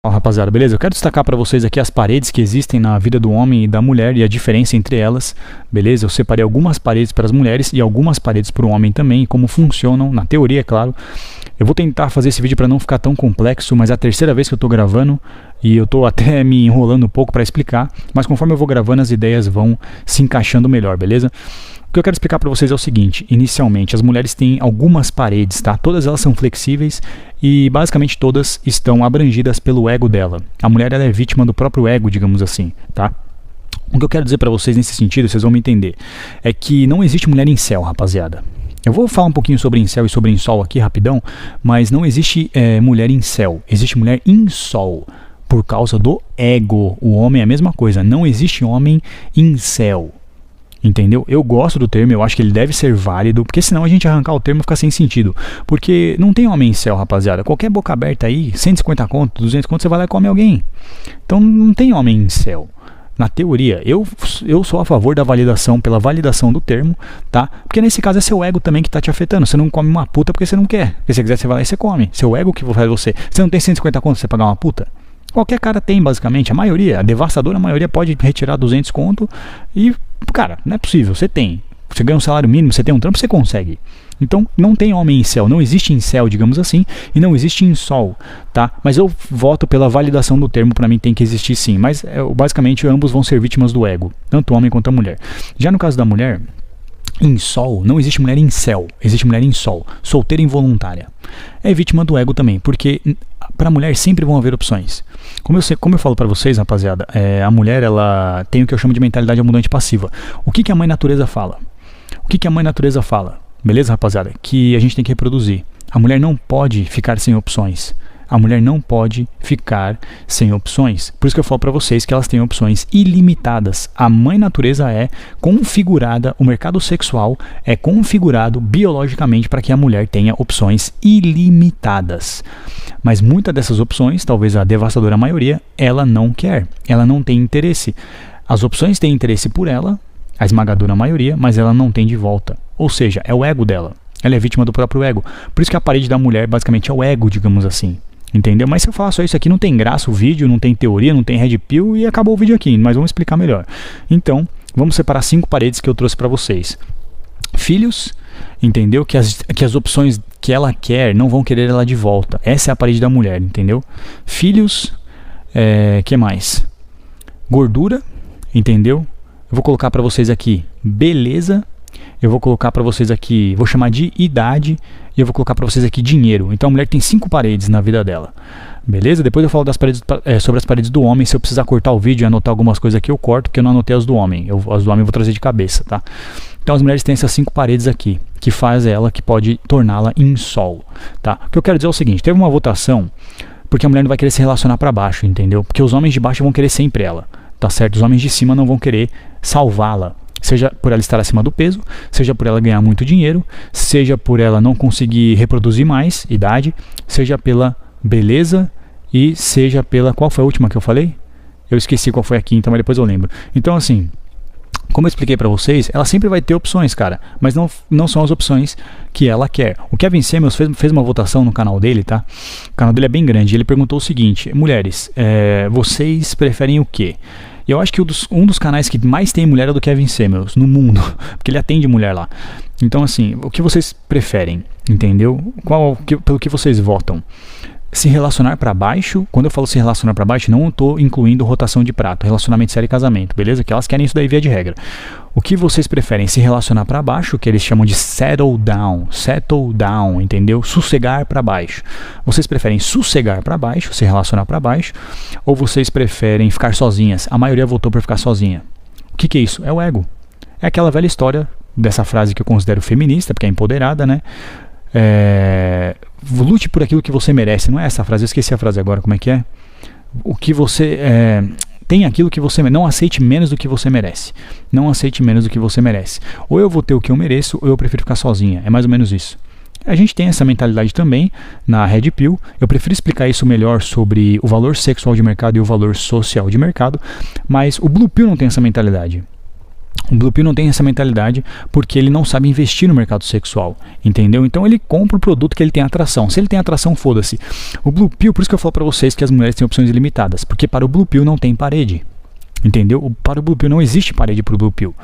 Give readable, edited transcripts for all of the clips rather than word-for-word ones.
Ó, rapaziada, beleza? Eu quero destacar para vocês aqui as paredes que existem na vida do homem e da mulher e a diferença entre elas, beleza? Eu separei algumas paredes para as mulheres e algumas paredes para o homem também, e como funcionam, na teoria, é claro. Eu vou tentar fazer esse vídeo para não ficar tão complexo, mas é a terceira vez que eu estou gravando e eu estou até me enrolando um pouco para explicar, mas conforme eu vou gravando as ideias vão se encaixando melhor, beleza? O que eu quero explicar para vocês é o seguinte: inicialmente as mulheres têm algumas paredes, tá? Todas elas são flexíveis e basicamente todas estão abrangidas pelo ego dela. A mulher ela é vítima do próprio ego, digamos assim, tá? O que eu quero dizer para vocês nesse sentido, vocês vão me entender, é que não existe mulher incel, rapaziada. Eu vou falar um pouquinho sobre incel e sobre insol aqui rapidão, mas não existe mulher incel, existe mulher insol. Por causa do ego. O homem é a mesma coisa, não existe homem incel. Entendeu? Eu gosto do termo, eu acho que ele deve ser válido, porque senão a gente arrancar o termo fica sem sentido. Porque não tem homem incel, rapaziada. Qualquer boca aberta aí, 150 conto, 200 conto, você vai lá e come alguém. Então não tem homem incel. Na teoria, eu sou a favor da validação, pela validação do termo, tá? Porque nesse caso é seu ego também que tá te afetando. Você não come uma puta porque você não quer. Se você quiser, você vai lá e você come. Seu ego que faz você. Você não tem 150 conto pra você pagar uma puta? Qualquer cara tem, basicamente. A maioria, a devastadora maioria pode retirar 200 conto e, cara, não é possível. Você tem. Você ganha um salário mínimo, você tem um trampo, você consegue. Então, não tem homem incel, não existe incel, digamos assim, e não existe insol, tá? Mas eu voto pela validação do termo, pra mim tem que existir sim. Mas, basicamente, ambos vão ser vítimas do ego, tanto o homem quanto a mulher. Já no caso da mulher, insol, não existe mulher incel, existe mulher insol, solteira involuntária. É vítima do ego também, porque para mulher sempre vão haver opções. Como eu falo para vocês, rapaziada, a mulher ela tem o que eu chamo de mentalidade abundante passiva. O que a mãe natureza fala? O que a mãe natureza fala? Beleza, rapaziada? Que a gente tem que reproduzir. A mulher não pode ficar sem opções. A mulher não pode ficar sem opções. Por isso que eu falo para vocês que elas têm opções ilimitadas. A mãe natureza é configurada, o mercado sexual é configurado biologicamente para que a mulher tenha opções ilimitadas. Mas muitas dessas opções, talvez a devastadora maioria, ela não quer. Ela não tem interesse. As opções têm interesse por ela, a esmagadora maioria, mas ela não tem de volta. Ou seja, é o ego dela. Ela é vítima do próprio ego. Por isso que a parede da mulher basicamente é o ego, digamos assim. Entendeu? Mas se eu falar só isso aqui, não tem graça o vídeo, não tem teoria, não tem red pill e acabou o vídeo aqui. Mas vamos explicar melhor. Então, vamos separar 5 paredes que eu trouxe para vocês. Filhos, entendeu? Que as opções que ela quer não vão querer ela de volta. Essa é a parede da mulher, entendeu? Filhos, que mais? Gordura, entendeu? Eu vou colocar para vocês aqui beleza. Eu vou colocar para vocês aqui, vou chamar de idade, e eu vou colocar para vocês aqui dinheiro. Então a mulher tem 5 paredes na vida dela. Beleza? Depois eu falo das paredes, sobre as paredes do homem. Se eu precisar cortar o vídeo e anotar algumas coisas aqui, eu corto, porque eu não anotei as do homem. As do homem eu vou trazer de cabeça, tá? Então as mulheres têm essas 5 paredes aqui, que faz ela, que pode torná-la insol, tá? O que eu quero dizer é o seguinte: teve uma votação, porque a mulher não vai querer se relacionar para baixo, entendeu? Porque os homens de baixo vão querer sempre ela, tá certo? Os homens de cima não vão querer salvá-la. Seja por ela estar acima do peso, seja por ela ganhar muito dinheiro, seja por ela não conseguir reproduzir mais, idade, seja pela beleza e seja pela... Qual foi a última que eu falei? Eu esqueci qual foi a quinta, mas depois eu lembro. Então assim, como eu expliquei pra vocês, ela sempre vai ter opções, cara, mas não são as opções que ela quer. O Kevin Samuels fez uma votação no canal dele, tá? O canal dele é bem grande, ele perguntou o seguinte: mulheres, vocês preferem o quê? Eu acho que um dos canais que mais tem mulher é o do Kevin Samuels no mundo, porque ele atende mulher lá. Então assim, o que vocês preferem, entendeu? Pelo que vocês votam? Se relacionar para baixo. Quando eu falo se relacionar para baixo, não estou incluindo rotação de prato, relacionamento sério e casamento, beleza? Que elas querem isso daí via de regra. O que vocês preferem? Se relacionar para baixo, que eles chamam de settle down, entendeu? Sossegar para baixo. Vocês preferem sossegar para baixo, se relacionar para baixo, ou vocês preferem ficar sozinhas? A maioria votou por ficar sozinha. O que é isso? É o ego. É aquela velha história dessa frase que eu considero feminista, porque é empoderada, né? Lute por aquilo que você merece. Não é essa frase, eu esqueci a frase agora, como é que é? O que você tem aquilo que você não aceite menos do que você merece. Não aceite menos do que você merece. Ou eu vou ter o que eu mereço, ou eu prefiro ficar sozinha. É mais ou menos isso. A gente tem essa mentalidade também na Red Pill. Eu prefiro explicar isso melhor sobre o valor sexual de mercado e o valor social de mercado, mas o Blue Pill não tem essa mentalidade. O Blue Pill não tem essa mentalidade porque ele não sabe investir no mercado sexual, entendeu? Então ele compra o produto que ele tem atração. Se ele tem atração, foda-se. O Blue Pill, por isso que eu falo pra vocês que as mulheres têm opções ilimitadas, porque para o Blue Pill não tem parede, entendeu? Para o Blue Pill não existe parede para o Blue Pill,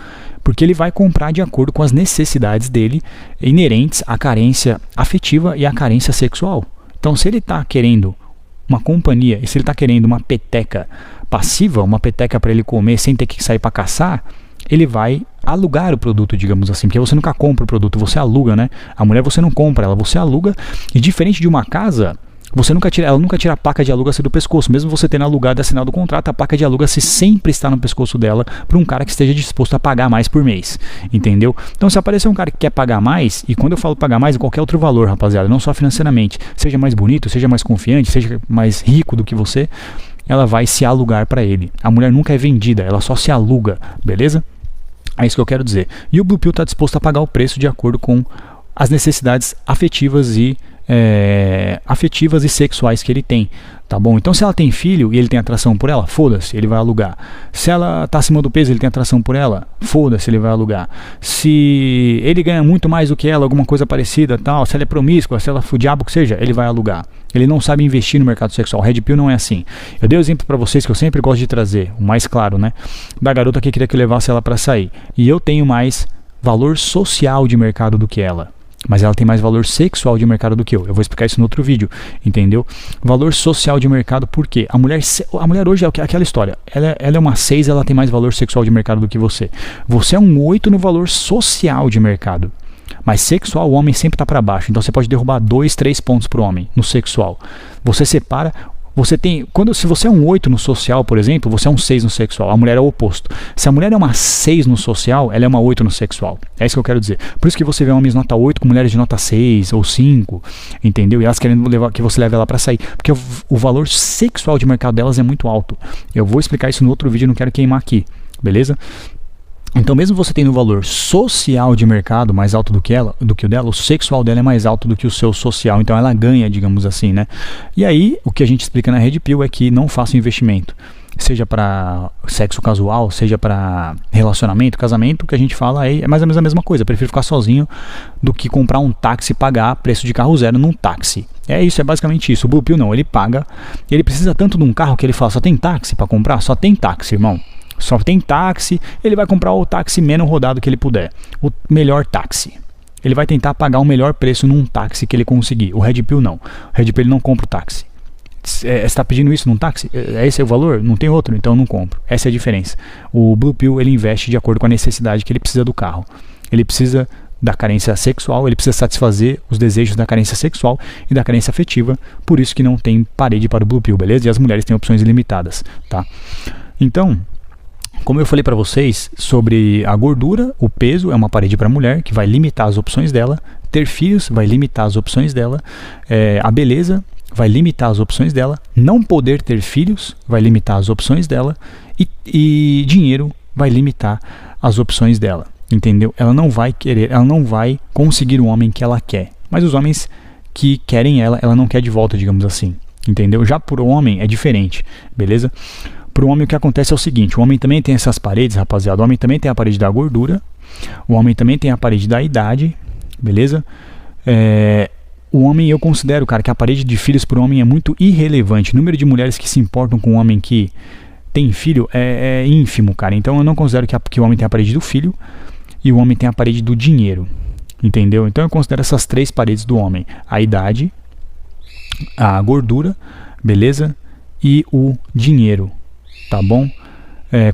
porque ele vai comprar de acordo com as necessidades dele inerentes à carência afetiva e à carência sexual. Então se ele está querendo uma companhia, e se ele está querendo uma peteca passiva, uma peteca para ele comer sem ter que sair para caçar, ele vai alugar o produto, digamos assim, porque você nunca compra o produto, você aluga, né? A mulher você não compra, ela você aluga, e diferente de uma casa, ela nunca tira a placa de aluga-se do pescoço, mesmo você tendo alugado e assinado o contrato, a placa de aluga-se sempre está no pescoço dela para um cara que esteja disposto a pagar mais por mês, entendeu? Então se aparecer um cara que quer pagar mais, e quando eu falo pagar mais, é qualquer outro valor, rapaziada, não só financeiramente, seja mais bonito, seja mais confiante, seja mais rico do que você, ela vai se alugar para ele. A mulher nunca é vendida, ela só se aluga, beleza? É isso que eu quero dizer. E o Blue Pill está disposto a pagar o preço de acordo com as necessidades afetivas e sexuais que ele tem, tá bom? Então se ela tem filho e ele tem atração por ela, foda-se, ele vai alugar. Se ela está acima do peso e ele tem atração por ela, foda-se, ele vai alugar. Se ele ganha muito mais do que ela, alguma coisa parecida, tal, se ela é promíscua, se ela for diabo que seja, ele vai alugar. Ele não sabe investir no mercado sexual. O Red Pill não é assim. Eu dei o exemplo para vocês que eu sempre gosto de trazer, o mais claro, né? Da garota que queria que eu levasse ela para sair. E eu tenho mais valor social de mercado do que ela. Mas ela tem mais valor sexual de mercado do que eu. Eu vou explicar isso no outro vídeo, entendeu? Valor social de mercado, por quê? A mulher hoje é aquela história. Ela é uma 6, ela tem mais valor sexual de mercado do que você. Você é um 8 no valor social de mercado. Mas sexual, o homem sempre está para baixo. Então você pode derrubar 2, 3 pontos para o homem no sexual. Você separa. Se você é um 8 no social, por exemplo, você é um 6 no sexual. A mulher é o oposto. Se a mulher é uma 6 no social, ela é uma 8 no sexual. É isso que eu quero dizer. Por isso que você vê homens nota 8 com mulheres de nota 6 ou 5, entendeu? E elas querendo que você leve ela para sair. Porque o valor sexual de mercado delas é muito alto. Eu vou explicar isso no outro vídeo, não quero queimar aqui, beleza? Então mesmo você tendo o valor social de mercado mais alto do que o dela, o sexual dela é mais alto do que o seu social, então ela ganha, digamos assim, né? E aí, o que a gente explica na Red Pill é que não faça investimento, seja para sexo casual, seja para relacionamento, casamento, o que a gente fala é mais ou menos a mesma coisa. Eu prefiro ficar sozinho do que comprar um táxi e pagar preço de carro zero num táxi. É isso, é basicamente isso. O Blue Pill não, ele paga, ele precisa tanto de um carro que ele fala, só tem táxi para comprar? Só tem táxi, irmão. Só tem táxi, ele vai comprar o táxi menos rodado que ele puder, o melhor táxi. Ele vai tentar pagar o melhor preço num táxi que ele conseguir. O Red Pill não. O Red Pill ele não compra o táxi. Você está pedindo isso num táxi? Esse é o valor? Não tem outro? Então eu não compro. Essa é a diferença. O Blue Pill ele investe de acordo com a necessidade que ele precisa do carro. Ele precisa da carência sexual, ele precisa satisfazer os desejos da carência sexual e da carência afetiva. Por isso que não tem parede para o Blue Pill, beleza? E as mulheres têm opções ilimitadas, tá? Então, como eu falei para vocês sobre a gordura, o peso é uma parede para a mulher que vai limitar as opções dela. Ter filhos vai limitar as opções dela. A beleza vai limitar as opções dela. Não poder ter filhos vai limitar as opções dela. E dinheiro vai limitar as opções dela. Entendeu? Ela não vai conseguir o homem que ela quer. Mas os homens que querem ela não quer de volta, digamos assim. Entendeu? Já por homem é diferente, beleza? Para o homem o que acontece é o seguinte, o homem também tem essas paredes, rapaziada, o homem também tem a parede da gordura, o homem também tem a parede da idade, beleza? O homem, eu considero, cara, que a parede de filhos para o homem é muito irrelevante. O número de mulheres que se importam com o homem que tem filho é ínfimo, cara. Então eu não considero que o homem tem a parede do filho e o homem tem a parede do dinheiro, entendeu? Então eu considero essas 3 paredes do homem, a idade, a gordura, beleza? E o dinheiro. Tá bom?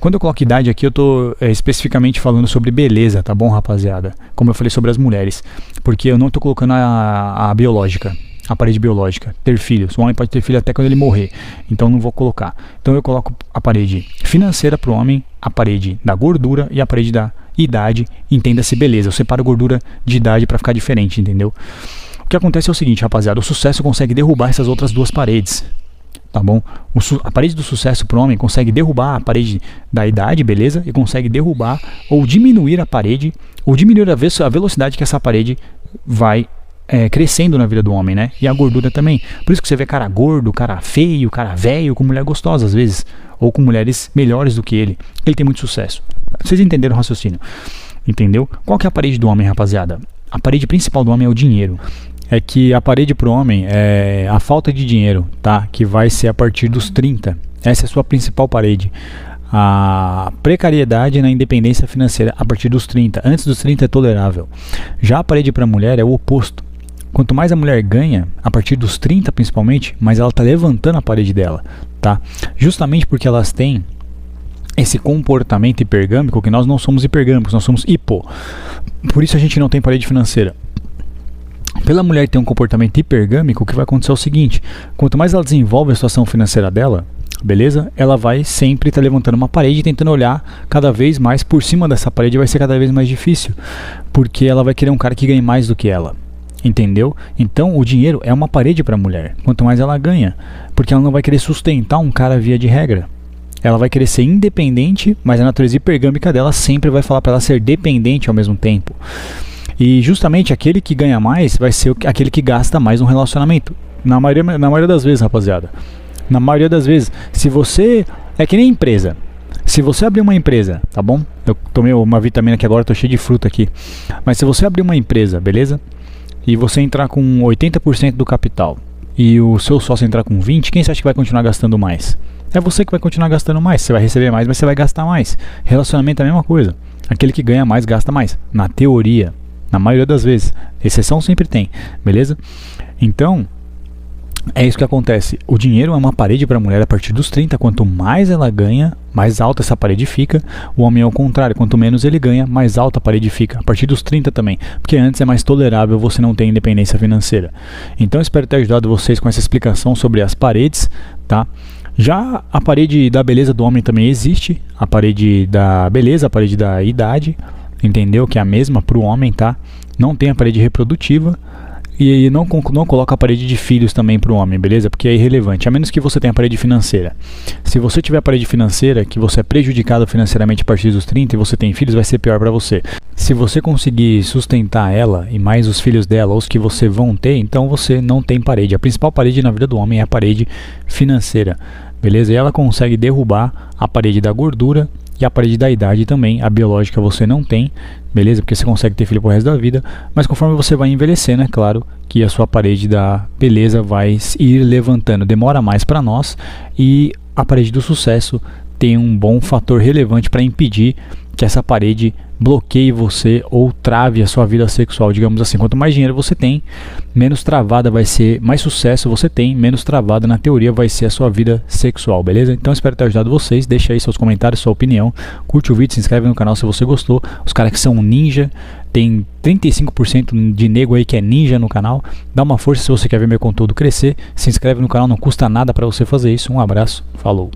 Quando eu coloco idade aqui, eu tô especificamente falando sobre beleza, tá bom, rapaziada? Como eu falei sobre as mulheres. Porque eu não tô colocando a biológica, a parede biológica. Ter filhos. O homem pode ter filho até quando ele morrer. Então não vou colocar. Então eu coloco a parede financeira pro homem, a parede da gordura e a parede da idade. Entenda-se beleza. Eu separo gordura de idade para ficar diferente, entendeu? O que acontece é o seguinte, rapaziada. O sucesso consegue derrubar essas outras 2 paredes. Tá bom? A parede do sucesso para o homem consegue derrubar a parede da idade, beleza? E consegue derrubar ou diminuir a parede, ou diminuir a velocidade que essa parede vai crescendo na vida do homem, né? E a gordura também. Por isso que você vê cara gordo, cara feio, cara velho com mulher gostosa às vezes. ou com mulheres melhores do que ele tem muito sucesso. Vocês entenderam o raciocínio? Entendeu? Qual que é a parede do homem, rapaziada? A parede principal do homem é o dinheiro. É que a parede pro homem é a falta de dinheiro, tá? Que vai ser a partir dos 30. Essa é a sua principal parede. A precariedade na independência financeira a partir dos 30. Antes dos 30 é tolerável. Já a parede para a mulher é o oposto. Quanto mais a mulher ganha, a partir dos 30 principalmente, mais ela está levantando a parede dela, tá? Justamente porque elas têm esse comportamento hipergâmico, que nós não somos hipergâmicos, nós somos hipo. Por isso a gente não tem parede financeira. Pela mulher ter um comportamento hipergâmico, o que vai acontecer é o seguinte: quanto mais ela desenvolve a situação financeira dela, beleza? Ela vai sempre estar levantando uma parede e tentando olhar cada vez mais por cima dessa parede. Vai ser cada vez mais difícil, porque ela vai querer um cara que ganhe mais do que ela. Entendeu? Então o dinheiro é uma parede para a mulher. Quanto mais ela ganha, porque ela não vai querer sustentar um cara via de regra. Ela vai querer ser independente, mas a natureza hipergâmica dela sempre vai falar para ela ser dependente ao mesmo tempo. E justamente aquele que ganha mais vai ser aquele que gasta mais no relacionamento. Na maioria das vezes, rapaziada. Na maioria das vezes, se você... É que nem empresa. Se você abrir uma empresa, tá bom? Eu tomei uma vitamina que agora tô cheio de fruta aqui. Mas se você abrir uma empresa, beleza? E você entrar com 80% do capital e o seu sócio entrar com 20%, quem você acha que vai continuar gastando mais? É você que vai continuar gastando mais. Você vai receber mais, mas você vai gastar mais. Relacionamento é a mesma coisa. Aquele que ganha mais gasta mais. Na teoria, na maioria das vezes. Exceção sempre tem, beleza? Então, é isso que acontece. O dinheiro é uma parede para a mulher a partir dos 30. Quanto mais ela ganha, mais alta essa parede fica. O homem é o contrário. Quanto menos ele ganha, mais alta a parede fica. A partir dos 30 também. Porque antes é mais tolerável você não ter independência financeira. Então eu espero ter ajudado vocês com essa explicação sobre as paredes, tá? Já a parede da beleza do homem também existe. A parede da beleza, a parede da idade, entendeu? Que é a mesma para o homem, tá? Não tem a parede reprodutiva. E não coloca a parede de filhos também para o homem, beleza? Porque é irrelevante, a menos que você tenha a parede financeira. Se você tiver a parede financeira, que você é prejudicado financeiramente a partir dos 30 e você tem filhos, vai ser pior para você. Se você conseguir sustentar ela e mais os filhos dela, os que você vão ter, então você não tem parede. A principal parede na vida do homem é a parede financeira, beleza? E ela consegue derrubar a parede da gordura e a parede da idade também. A biológica você não tem, beleza? Porque você consegue ter filho pro resto da vida, mas conforme você vai envelhecendo, é claro que a sua parede da beleza vai ir levantando. Demora mais para nós, e a parede do sucesso tem um bom fator relevante para impedir que essa parede bloqueie você ou trave a sua vida sexual, digamos assim. Quanto mais dinheiro você tem, menos travada vai ser, mais sucesso você tem, menos travada na teoria vai ser a sua vida sexual, beleza? Então espero ter ajudado vocês. Deixa aí seus comentários, sua opinião, curte o vídeo, se inscreve no canal se você gostou. Os caras que são ninja, tem 35% de nego aí que é ninja no canal. Dá uma força se você quer ver meu conteúdo crescer, se inscreve no canal, não custa nada para você fazer isso. Um abraço, falou!